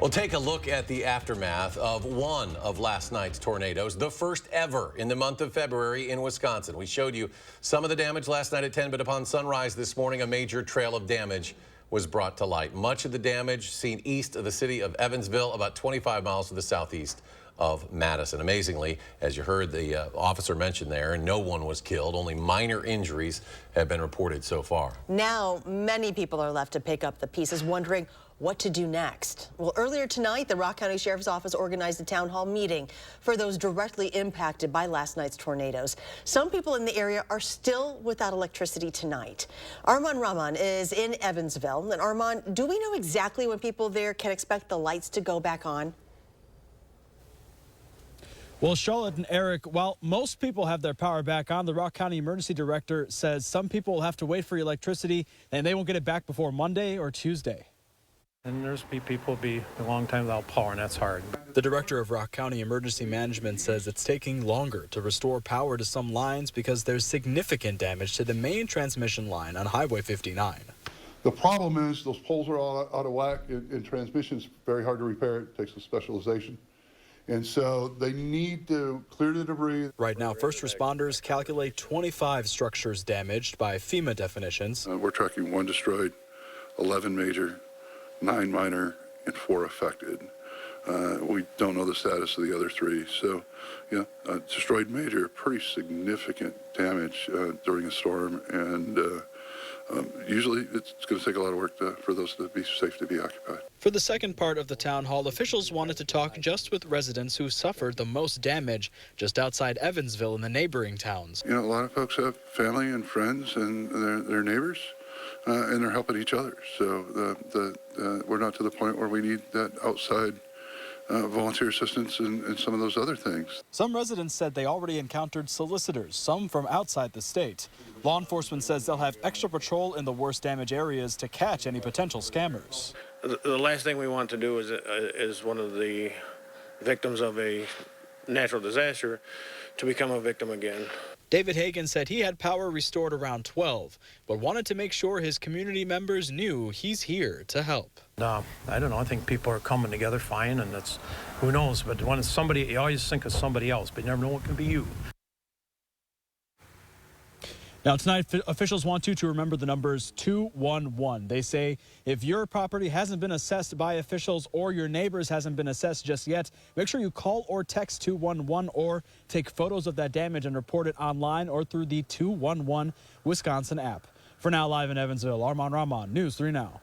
Well, take a look at the aftermath of one of last night's tornadoes, the first ever in the month of February in Wisconsin. We showed you some of the damage last night at 10, but upon sunrise this morning, a major trail of damage was brought to light. Much of the damage seen east of the city of Evansville, about 25 miles to the southeast of Madison. Amazingly, as you heard the officer mention there, no one was killed. Only minor injuries have been reported so far. Now, many people are left to pick up the pieces, wondering what to do next. Well, earlier tonight, the Rock County Sheriff's Office organized a town hall meeting for those directly impacted by last night's tornadoes. Some people in the area are still without electricity tonight. Armand Rahman is in Evansville. And Armand, do we know exactly when people there can expect the lights to go back on? Well, Charlotte and Eric, while most people have their power back on, the Rock County Emergency Director says some people will have to wait for electricity and they won't get it back before Monday or Tuesday. And there's people be a long time without power, and that's hard. The director of Rock County Emergency Management says it's taking longer to restore power to some lines because there's significant damage to the main transmission line on Highway 59. The problem is those poles are all out of whack, and transmission's very hard to repair. It takes a specialization. And so they need to clear the debris. Right now, first responders calculate 25 structures damaged by FEMA definitions. We're tracking 1 destroyed, 11 major, 9 minor, and 4 affected. We don't know the status of the other 3. So, yeah, destroyed major, pretty significant damage during a storm, and usually it's going to take a lot of work for those to be safe to be occupied. For the second part of the town hall, officials wanted to talk just with residents who suffered the most damage just outside Evansville and the neighboring towns. You know, a lot of folks have family and friends and their neighbors, and they're helping each other. So we're not to the point where we need that outside volunteer assistance and some of those other things. Some residents said they already encountered solicitors, some from outside the state. Law enforcement says they'll have extra patrol in the worst damaged areas to catch any potential scammers. The last thing we want to do is one of the victims of a natural disaster to become a victim again. David Hagan said he had power restored around 12, but wanted to make sure his community members knew he's here to help. I don't know. I think people are coming together fine, and that's, who knows. But when it's somebody, you always think of somebody else, but you never know what can be you. Now, tonight, officials want you to remember the numbers 211. They say if your property hasn't been assessed by officials or your neighbors hasn't been assessed just yet, make sure you call or text 211 or take photos of that damage and report it online or through the 211 Wisconsin app. For now, live in Evansville, Armand Rahman, News 3 Now.